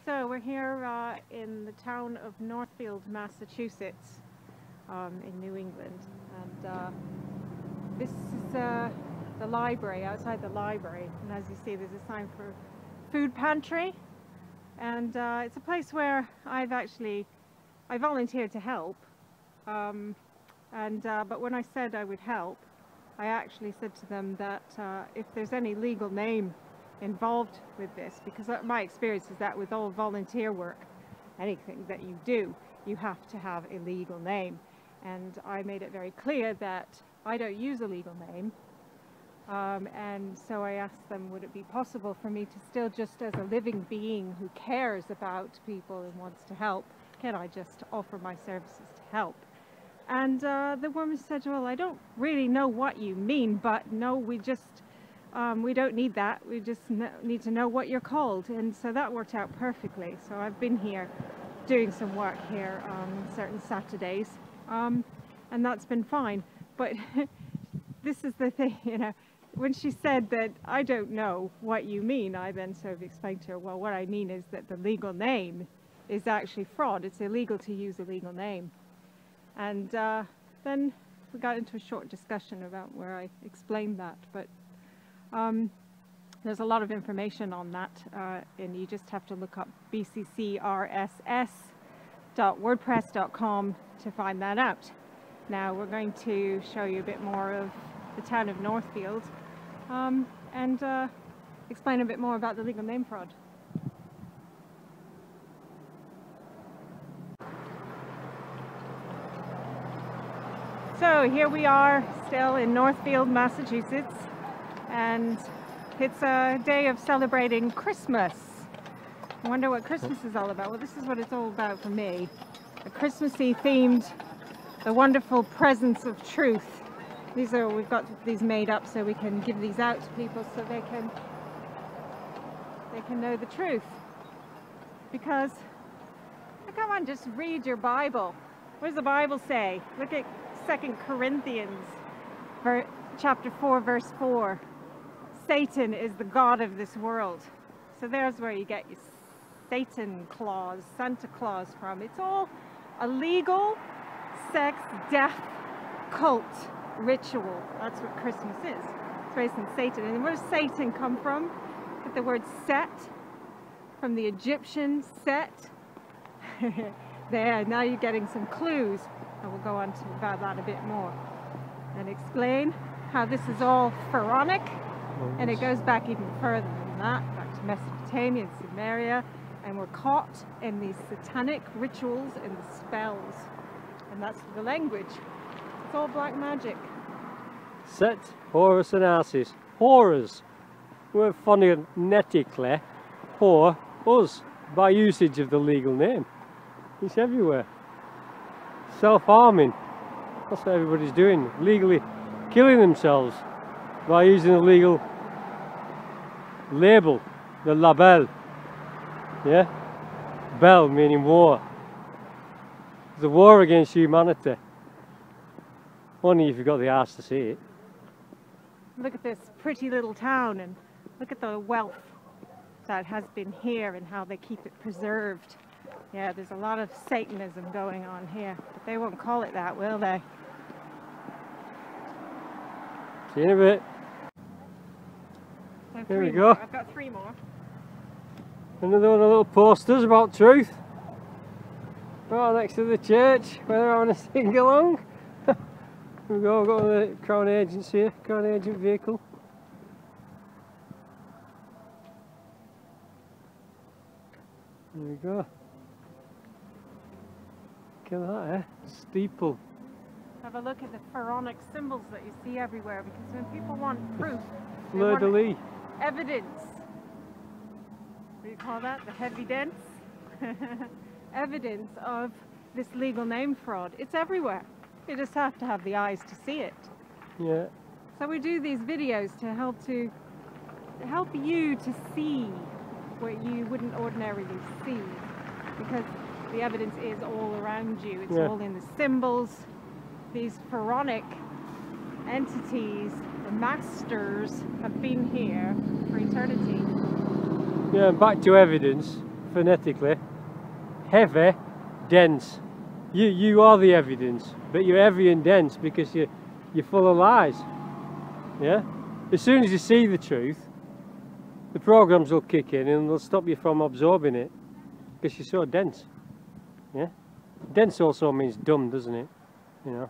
So we're here in the town of Northfield, Massachusetts, in New England, and this is the library, outside the library, and as you see there's a sign for food pantry, and it's a place where I volunteered to help, but when I said I would help, I actually said to them that if there's any legal name involved with this, because my experience is that with all volunteer work, anything that you do, you have to have a legal name, and I made it very clear that I don't use a legal name, and so I asked them, would it be possible for me to still, just as a living being who cares about people and wants to help, can I just offer my services to help? And the woman said, well, I don't really know what you mean, but no, we don't need that. We just need to know what you're called. And so that worked out perfectly. So I've been here doing some work here on certain Saturdays, and that's been fine. But this is the thing, you know, when she said that I don't know what you mean, I then sort of explained to her, well, what I mean is that the legal name is actually fraud. It's illegal to use a legal name. And then we got into a short discussion about where I explained that, but there's a lot of information on that, and you just have to look up BCCRSS.wordpress.com to find that out. Now we're going to show you a bit more of the town of Northfield, and explain a bit more about the legal name fraud. So here we are still in Northfield, Massachusetts, and it's a day of celebrating Christmas. I wonder what Christmas is all about. Well, this is what it's all about for me. A Christmassy themed, the wonderful presence of truth. We've got these made up so we can give these out to people so they can know the truth. Because, come on, just read your Bible. What does the Bible say? Look at 2 Corinthians chapter 4 verse 4. Satan is the god of this world. So there's where you get your Satan Claus, Santa Claus from. It's all a legal sex, death, cult ritual. That's what Christmas is. It's based on Satan. And where does Satan come from? Get the word Set, from the Egyptian Set. There, now you're getting some clues. And we'll go on to about that a bit more and explain how this is all pharaonic, and it goes back even further than that, back to Mesopotamia and Sumeria, and we're caught in these satanic rituals and the spells, and that's the language. It's all black magic. Set, Horus and Isis. Horus were phonetically whore us by usage of the legal name. It's everywhere. Self-harming, that's what everybody's doing, legally killing themselves by using a legal label, the label, yeah, bell meaning war. It's a war against humanity, only if you've got the arse to see it. Look at this pretty little town, and look at the wealth that has been here and how they keep it preserved. Yeah, there's a lot of Satanism going on here, but they won't call it that, will they? See you in a bit. So Here we more. go. I've got 3 more. Another one of the little posters about truth. Right next to the church, where they're having a sing-along. Here we go, we've got the Crown Agents here, Crown Agent vehicle. There we go. Look at that, eh? Steeple. Have a look at the pharaonic symbols that you see everywhere, because when people want proof, they Fleur de want lis. evidence. What do you call that? The heavy dents? Evidence of this legal name fraud. It's everywhere. You just have to have the eyes to see it. Yeah. So we do these videos to help you to see what you wouldn't ordinarily see, because the evidence is all around you. It's all in the symbols. These pharaonic entities, the masters, have been here for eternity. Yeah, back to evidence, phonetically. Heavy, dense. You are the evidence, but you're heavy and dense because you're full of lies. Yeah? As soon as you see the truth, the programs will kick in and they'll stop you from absorbing it because you're so dense. Yeah? Dense also means dumb, doesn't it? You know.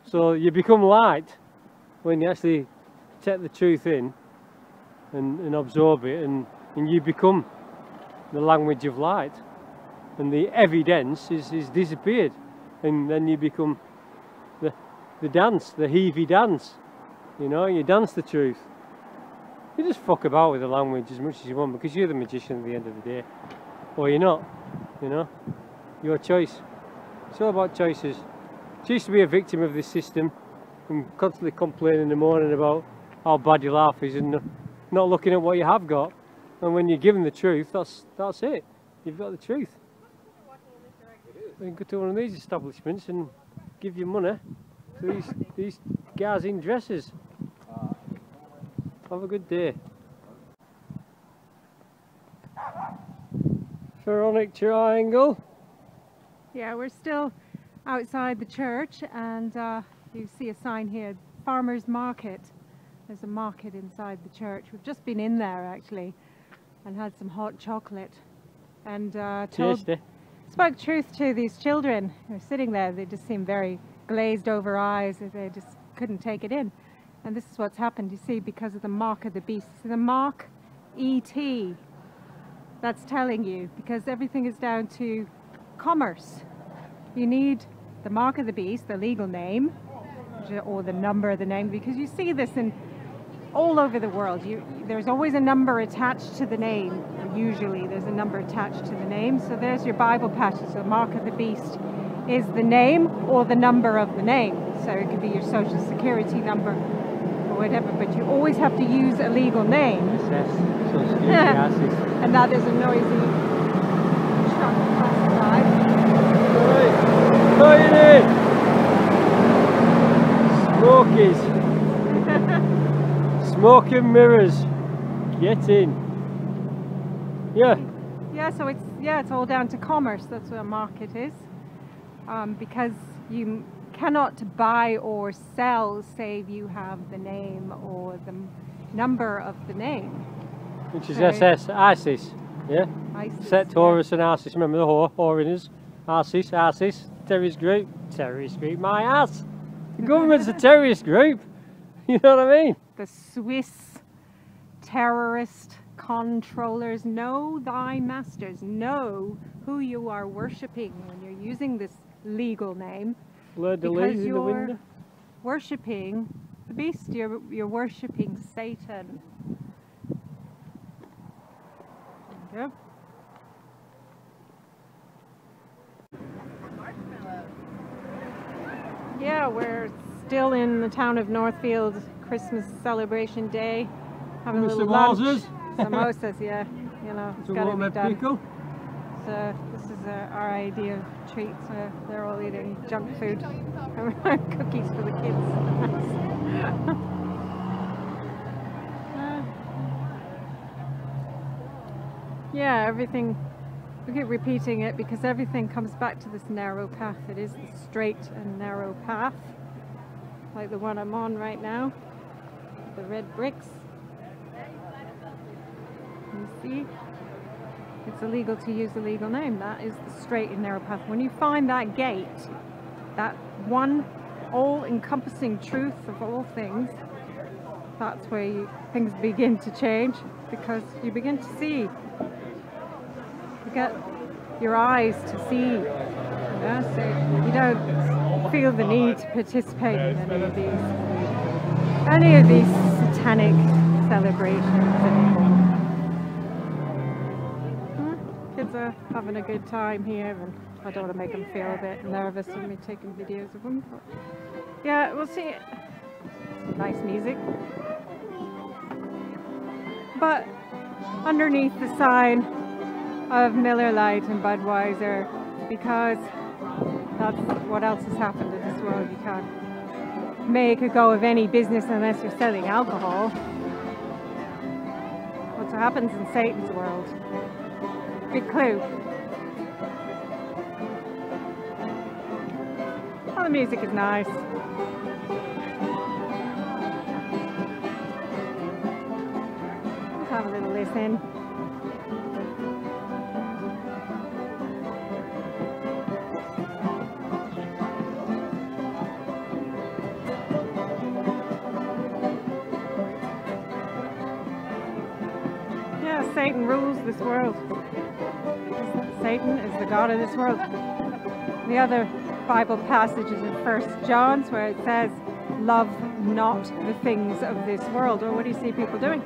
So you become light when you actually take the truth in and absorb it, and you become the language of light, and the evidence is disappeared, and then you become the dance, the heavy dance. You know, you dance the truth. You just fuck about with the language as much as you want because you're the magician at the end of the day, or you're not. You know, your choice. It's all about choices. She used to be a victim of this system and constantly complaining in the morning about how bad your life is and not looking at what you have got. And when you're given the truth, that's it. You've got the truth. You can go to one of these establishments and give you money to these guys in dresses. Have a good day. Pharaonic triangle. Yeah, we're still outside the church, and you see a sign here, Farmers Market. There's a market inside the church. We've just been in there actually and had some hot chocolate and spoke truth to these children who are sitting there. They just seem very glazed over eyes. They just couldn't take it in. And this is what's happened, you see, because of the mark of the beast. See the mark ET, that's telling you, because everything is down to commerce. You need the mark of the beast, the legal name, or the number of the name, because you see this in all over the world. There's always a number attached to the name. Usually there's a number attached to the name. So there's your Bible passage. The mark of the beast is the name or the number of the name. So it could be your social security number or whatever, but you always have to use a legal name. Social security, and that is a noisy truck passing by. Smokies. Smoke and mirrors. Get in. Yeah. Yeah, so it's all down to commerce. That's what a market is. Because you cannot buy or sell save you have the name or the number of the name. Which is SS, ISIS. Yeah? ISIS, Set, Horus and ISIS. Remember the whorinners? ISIS, terrorist group. Terrorist group, my ass. The government's a terrorist group. You know what I mean? The Swiss terrorist controllers. Know thy masters. Know who you are worshipping when you're using this legal name. Because you're worshipping the beast. You're worshipping Satan. There you go. Yeah, we're still in the town of Northfield, Christmas celebration day. Having a little lunch. Samosas, yeah. You know, it's got to be done. Pickle. So this is our idea of treats. They're all eating junk food. Cookies for the kids. Yeah, everything. We keep repeating it because everything comes back to this narrow path. It is the straight and narrow path, like the one I'm on right now. The red bricks. You see? It's illegal to use a legal name. That is the straight and narrow path. When you find that gate, that one all-encompassing truth of all things, that's where things begin to change, because you begin to see. You get your eyes to see. You know? So you don't feel the need to participate in any of these satanic celebrations anymore. Kids are having a good time here, and I don't want to make them feel a bit nervous with me taking videos of them. But yeah, we'll see. Some nice music. But underneath the sign of Miller Lite and Budweiser, because that's what else has happened in this world. You can't make a go of any business unless you're selling alcohol. Well, That's what happens in Satan's world. Big clue. Oh, the music is nice. Let's have a little listen. Yeah, Satan rules this world. Satan is the god of this world. The other Bible passage is in 1 John where it says, love not the things of this world. Or what do you see people doing?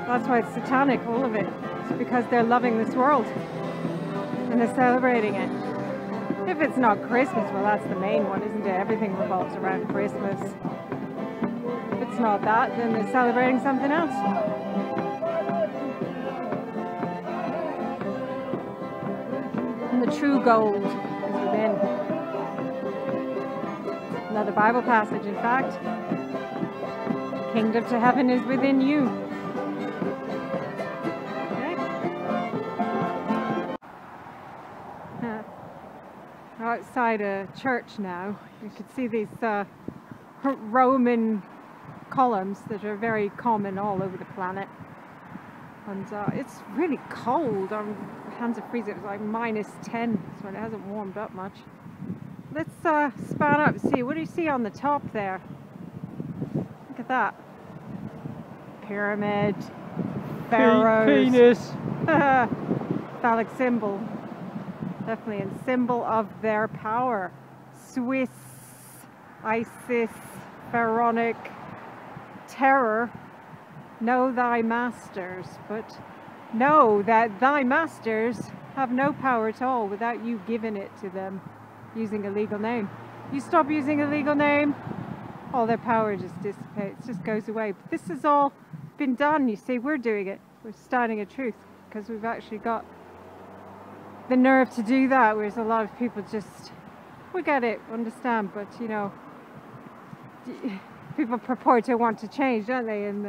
That's why it's satanic, all of it. It's because they're loving this world and they're celebrating it. If it's not Christmas, well, that's the main one, isn't it? Everything revolves around Christmas. If it's not that, then they're celebrating something else. And the true gold is within. Another Bible passage, in fact. Kingdom to heaven is within you. Okay. Outside a church now, you can see these Roman columns that are very common all over the planet. And it's really cold. My hands are freezing. It's like -10, so it hasn't warmed up much. Let's span up and see. What do you see on the top there? Look at that. Pyramid. Pharaohs. Penis. Phallic symbol. Definitely a symbol of their power. Swiss, ISIS, Pharaonic, terror. Know thy masters, but know that thy masters have no power at all without you giving it to them using a legal name. You stop using a legal name, all their power just dissipates, just goes away. But this has all been done, you see, we're doing it. We're starting a truth because we've actually got the nerve to do that, whereas a lot of people just, we get it, understand, but you know, people purport to want to change, don't they? And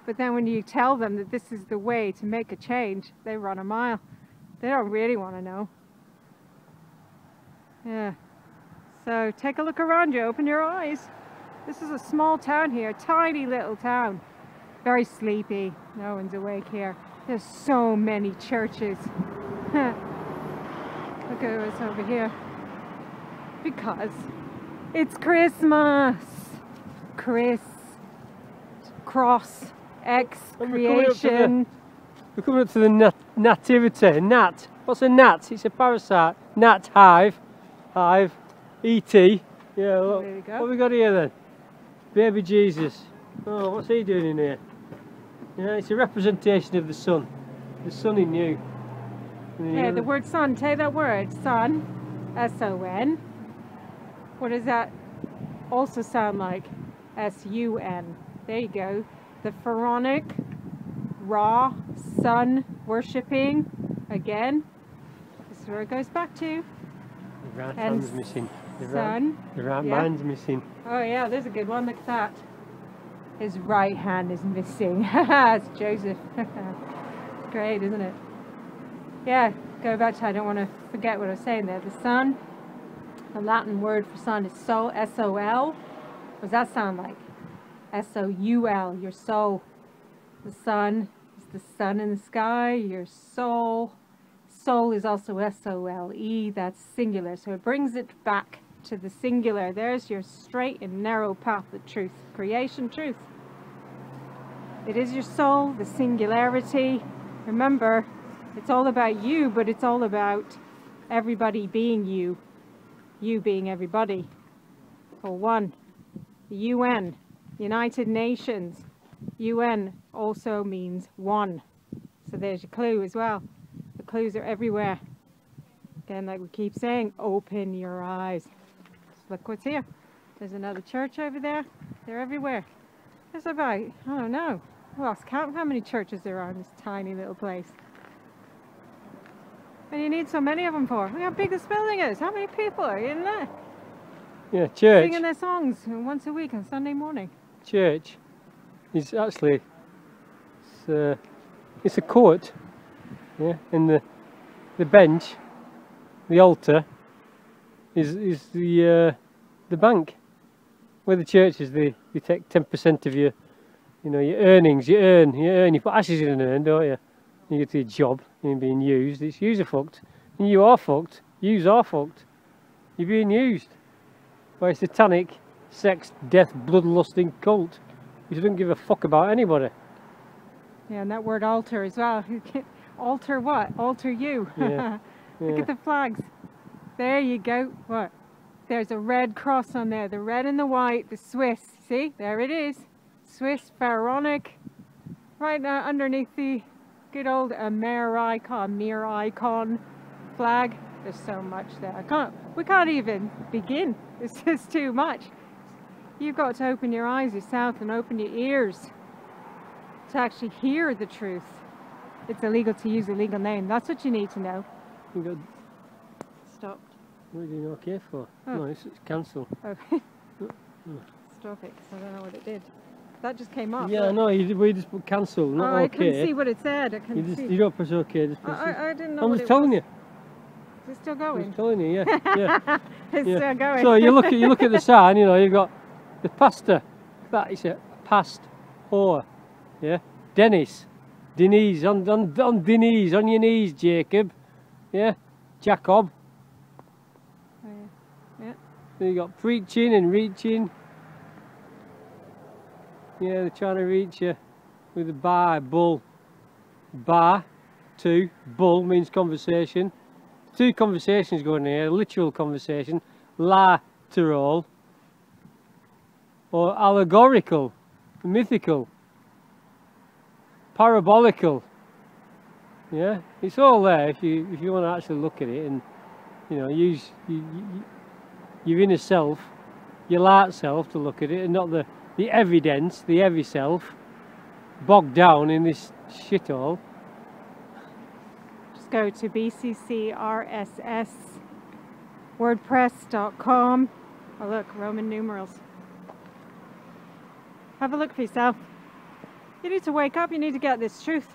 but then when you tell them that this is the way to make a change, they run a mile. They don't really want to know. Yeah. So take a look around you, open your eyes. This is a small town here, tiny little town. Very sleepy, no one's awake here. There's so many churches. Look at what's over here. Because it's Christmas. Cross, X, creation. We're coming up to the nativity. Gnat. What's a gnat? It's a parasite. Gnat, hive, E.T. Yeah, look. There you go. What have we got here then? Baby Jesus. Oh, what's he doing in here? Yeah, it's a representation of the sun. The sun in you. Yeah, the word sun. Take that word, sun, S-O-N. What does that also sound like? S-U-N. There you go. The Pharaonic, Ra, sun, worshipping. Again, this is where it goes back to. The right hand's missing. The sun. Right mind's missing. Oh yeah, there's a good one. Look at that. His right hand is missing. It's Joseph. Great, isn't it? Yeah, go back to, I don't want to forget what I was saying there. The sun, the Latin word for sun is sol, S-O-L. What does that sound like? S-O-U-L, your soul. The sun is the sun in the sky, your soul. Soul is also S-O-L-E, that's singular. So it brings it back to the singular. There's your straight and narrow path of truth. Creation truth. It is your soul, the singularity. Remember, it's all about you, but it's all about everybody being you. You being everybody. Or one. The UN. United Nations. UN also means one. So there's your clue as well. The clues are everywhere. Again, like we keep saying, open your eyes. Just look what's here. There's another church over there. They're everywhere. There's about, I don't know, I lost count of how many churches there are in this tiny little place. And you need so many of them for? Look how big this building is. How many people are in there? Yeah, church. Singing their songs once a week on Sunday morning. Church is actually it's a court, yeah, and the bench, the altar, is the bank. Where the church is, they take 10% of your, you know, your earnings. You earn. You put ashes in an urn, don't you? You get to your job. You're being used. It's user fucked, and you are fucked. Yous are fucked. You're being used by a satanic, sex, death, bloodlusting cult which doesn't give a fuck about anybody. Yeah, and that word altar as well. Alter what? Alter you. Yeah. Look at the flags. There you go. What? There's a red cross on there. The red and the white. The Swiss. See? There it is. Swiss Pharaonic. Right now underneath the good old Americon flag. There's so much there. We can't even begin. It's just too much. You've got to open your eyes yourself and open your ears to actually hear the truth. It's illegal to use a legal name. That's what you need to know. You got. Stop. What are you doing okay for? Oh. No, it's cancel. Okay. Stop it, because I don't know what it did. That just came up. Yeah, no, we just put cancel, not I okay. couldn't see what it said. I couldn't see. You don't press okay. Just press I didn't know. I'm what just it telling was. you. Is it still I'm going? just telling you, yeah. It's Yeah. still going. So you look at the sign. You know, you've got the pastor. That is a past or, yeah. Dennis, on Denise, on your knees, Jacob, yeah. Jacob. Oh, yeah. Then you got preaching and reaching. Yeah, they're trying to reach you with the Bible. Bar, two, bull means conversation. Two conversations going here, literal conversation, lateral, or allegorical, mythical, parabolical. Yeah, it's all there if you want to actually look at it and, you know, use your inner self, your light self to look at it, and not the evidence, the heavy self, bogged down in this shithole. Just go to BCCRSS, WordPress.com. Oh look, Roman numerals. Have a look for yourself. You need to wake up, you need to get this truth.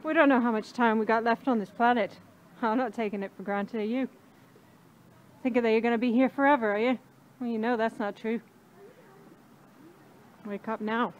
We don't know how much time we got left on this planet. I'm not taking it for granted, are you? Thinking that you're going to be here forever, are you? Well, you know that's not true. Wake up now.